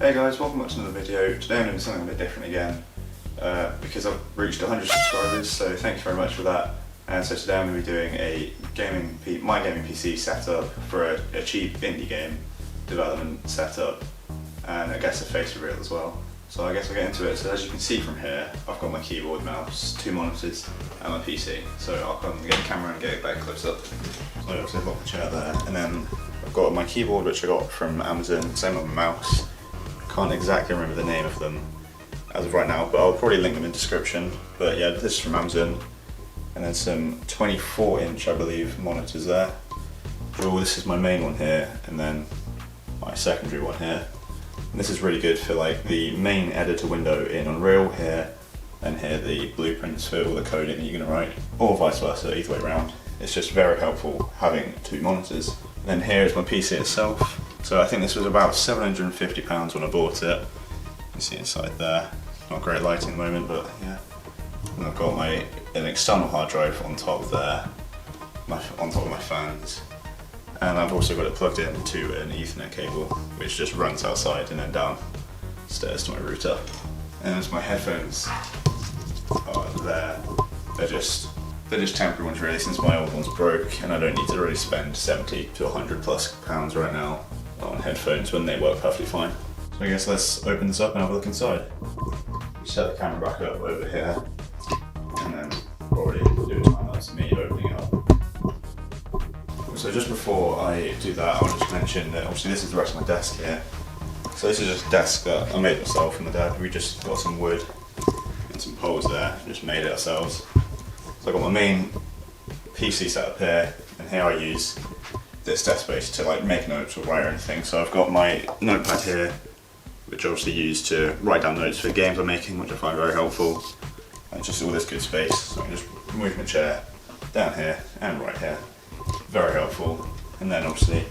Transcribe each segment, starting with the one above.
Hey guys, welcome back to another video. Today I'm doing something a bit different again because I've reached 100 subscribers, so thank you very much for that. And so today I'm going to be doing my gaming PC setup for a cheap indie game development setup, and I guess a face reveal as well. So I guess I'll get into it. So as you can see from here, I've got my keyboard, mouse, 2 monitors and my PC. So I'll come and get the camera and get it back close up. So obviously I've got my chair there, and then I've got my keyboard which I got from Amazon, same with my mouse. Can't exactly remember the name of them as of right now, but I'll probably link them in the description. But yeah, this is from Amazon. And then some 24-inch, I believe, monitors there. Oh, this is my main one here, and then my secondary one here. And this is really good for like the main editor window in Unreal here, and here the blueprints for all the coding that you're going to write, or vice versa, either way around. It's just very helpful having 2 monitors. And then here is my PC itself. So I think this was about £750 when I bought it. You can see inside there. Not great lighting at the moment, but yeah. And I've got an external hard drive on top there, on top of my fans. And I've also got it plugged into an Ethernet cable, which just runs outside and then downstairs to my router. And there's my headphones there. They're just temporary ones really, since my old ones broke, and I don't need to really spend 70 to 100 plus pounds right now on headphones when they work perfectly fine. So I guess let's open this up and have a look inside. Set the camera back up over here, and then already do a time lapse of me opening it up. So just before I do that, I'll just mention that obviously this is the rest of my desk here. So this is just a desk that I made myself and my dad. We just got some wood and some poles there, just made it ourselves. So I've got my main PC set up here, and here I use this desk space to like make notes or write or anything. So I've got my notepad here, which I obviously use to write down notes for games I'm making, which I find very helpful. And just all this good space, so I can just move my chair down here and right here. Very helpful. And then obviously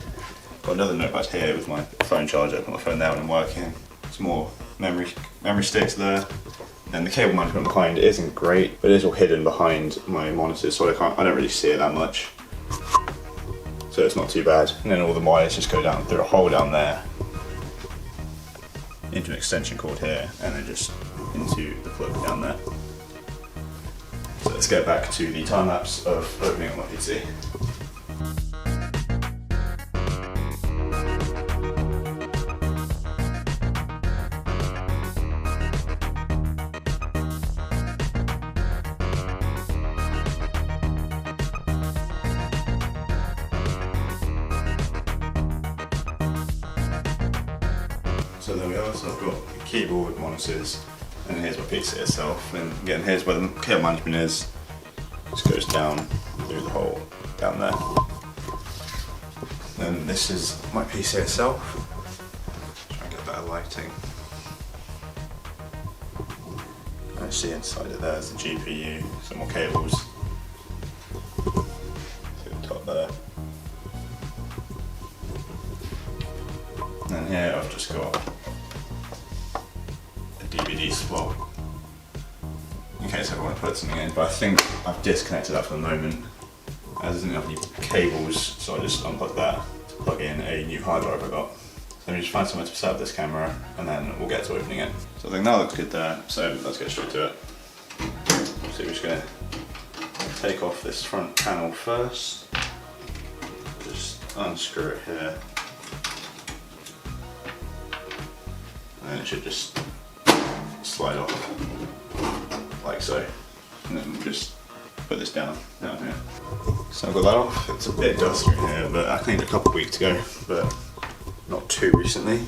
got another notepad here with my phone charger. I put my phone there when I'm working. Some more memory sticks there. And the cable management behind isn't great, but it is all hidden behind my monitors, so I don't really see it that much. So it's not too bad. And then all the wires just go down through a hole down there into an extension cord here, and then just into the plug down there. So let's get back to the time lapse of opening up my PC. So there we are, so I've got the keyboard, monitors, and here's my PC itself. And again, here's where the cable management is. Just goes down through the hole down there. And this is my PC itself. Try and get better lighting. I see inside it there's the GPU, some more cables. See the top there. And then here I've just got a DVD slot in case I want to put something in, but I think I've disconnected that for the moment as it doesn't have any cables, so I just unplugged that to plug in a new hard drive I got. So let me just find somewhere to set up this camera and then we'll get to opening it. So I think that looks good there, so let's get straight to it. So we're just going to take off this front panel first, just unscrew it here. And it should just slide off, like so. And then we'll just put this down here. So I've got that off. It's a bit dusty in here, but I cleaned it a couple of weeks ago, but not too recently.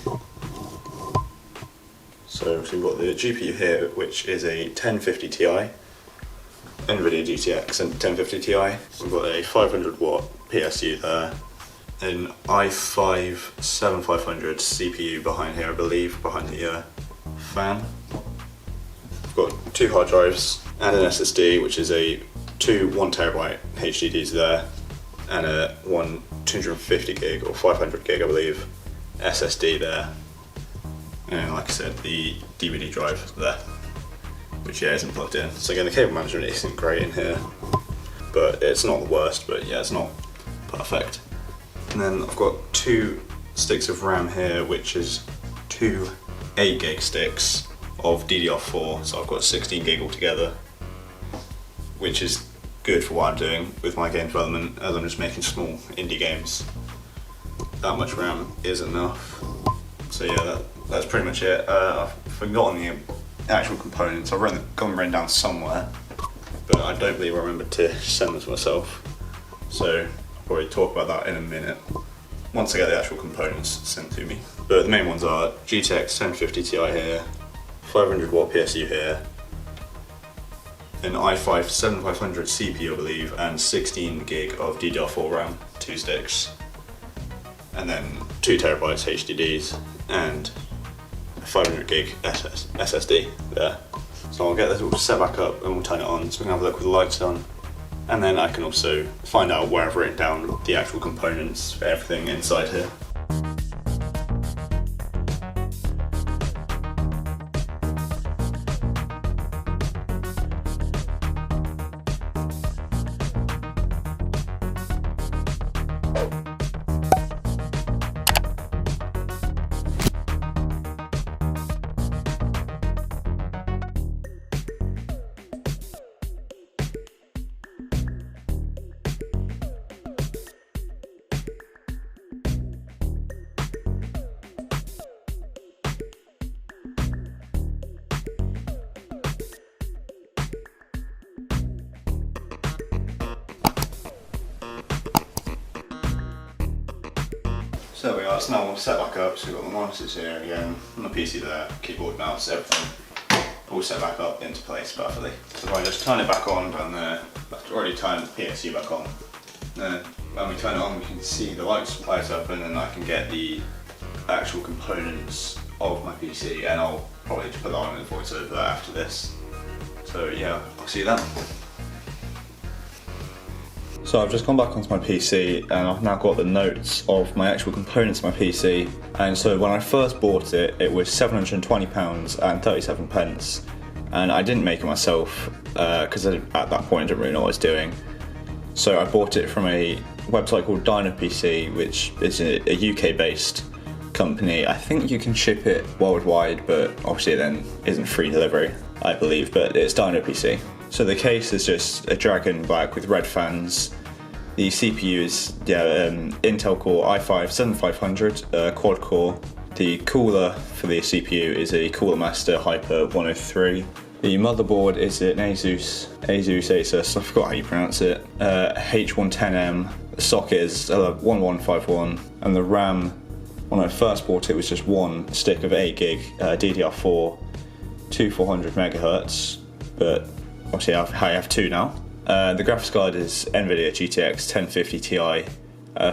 So we've got the GPU here, which is a 1050 Ti, NVIDIA GTX and 1050 Ti. We've got a 500 watt PSU there. An i5 7500 CPU behind here, I believe, behind the fan. I've got 2 hard drives and an SSD, which is two 1TB HDDs there, and a 250 gig or 500 gig, I believe, SSD there. And like I said, the DVD drive there, which isn't plugged in. So again, the cable management isn't great in here, but it's not the worst, but yeah, it's not perfect. And then I've got 2 sticks of RAM here, which is 2 8 gig sticks of DDR4, so I've got 16 gig altogether, which is good for what I'm doing with my game development, as I'm just making small indie games. That much RAM is enough. So yeah, that's pretty much it. I've forgotten the actual components. I've got them written down somewhere, but I don't believe I remembered to send them to myself. So I'll probably talk about that in a minute, once I get the actual components sent to me. But the main ones are GTX 1050 Ti here, 500 watt PSU here, an i5 7500 CPU I believe, and 16 gig of DDR4 RAM, 2 sticks, and then 2 terabytes HDDs and 500 gig SSD there. So I'll get this all set back up and we'll turn it on so we can have a look with the lights on, and then I can also find out where I've written down the actual components for everything inside here. So there we are, it's now all set back up, so we've got the monitors here again, my PC there, keyboard, mouse, everything all set back up into place perfectly. So if I just turn it back on down there, I've already turned the PSU back on. Then when we turn it on we can see the lights light up, and then I can get the actual components of my PC, and I'll probably just put that on in the voiceover after this. So yeah, I'll see you then. So I've just gone back onto my PC and I've now got the notes of my actual components of my PC. And so when I first bought it, it was £720 and 37 pence. And I didn't make it myself because at that point I didn't really know what I was doing. So I bought it from a website called DynaPC, which is a UK based company. I think you can ship it worldwide, but obviously it then isn't free delivery, I believe, but it's DynaPC. So the case is just a Dragon black with red fans. The CPU is Intel Core i5 7500 quad core. The cooler for the CPU is a Cooler Master Hyper 103. The motherboard is an Asus, I forgot how you pronounce it, H110M. The socket is 1151, and the RAM, when I first bought it, was just one stick of 8 gig DDR4, 400 megahertz, but obviously I have 2 now. The graphics card is NVIDIA GTX 1050 Ti,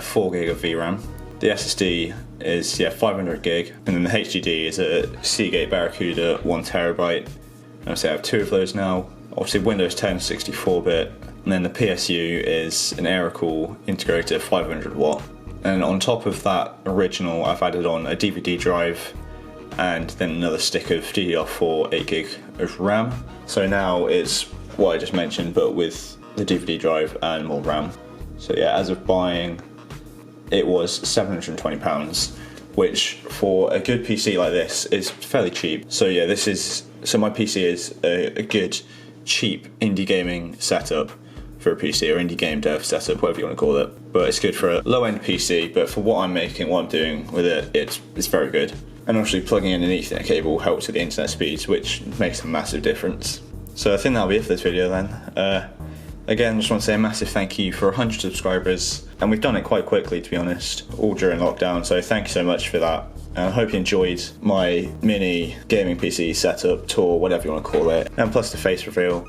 4 gig of VRAM. The SSD is 500 gig, and then the HDD is a Seagate Barracuda 1 terabyte. Obviously I have 2 of those now. Obviously Windows 10 64-bit, and then the PSU is an Aerocool integrated 500 watt. And on top of that original, I've added on a DVD drive and then another stick of DDR4 8 gig of RAM. So now it's what I just mentioned, but with the DVD drive and more RAM. So yeah, as of buying, it was £720, which for a good PC like this is fairly cheap. So yeah, my PC is a good, cheap indie gaming setup for a PC, or indie game dev setup, whatever you want to call it. But it's good for a low-end PC, but for what I'm making, what I'm doing with it, it's very good. And obviously plugging in an Ethernet cable helps with the internet speeds, which makes a massive difference. So I think that'll be it for this video then. Again, just want to say a massive thank you for 100 subscribers, and we've done it quite quickly, to be honest, all during lockdown, so thank you so much for that. And I hope you enjoyed my mini gaming PC setup tour, whatever you want to call it, and plus the face reveal.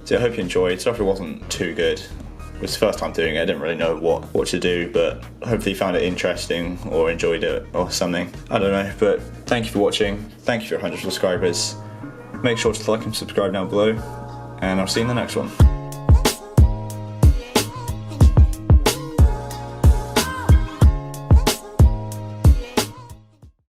So I hope you enjoyed. Sorry if it wasn't too good. It was the first time doing it, I didn't really know what to do, but hopefully you found it interesting or enjoyed it or something. I don't know, but thank you for watching. Thank you for 100 subscribers. Make sure to like and subscribe down below, and I'll see you in the next one.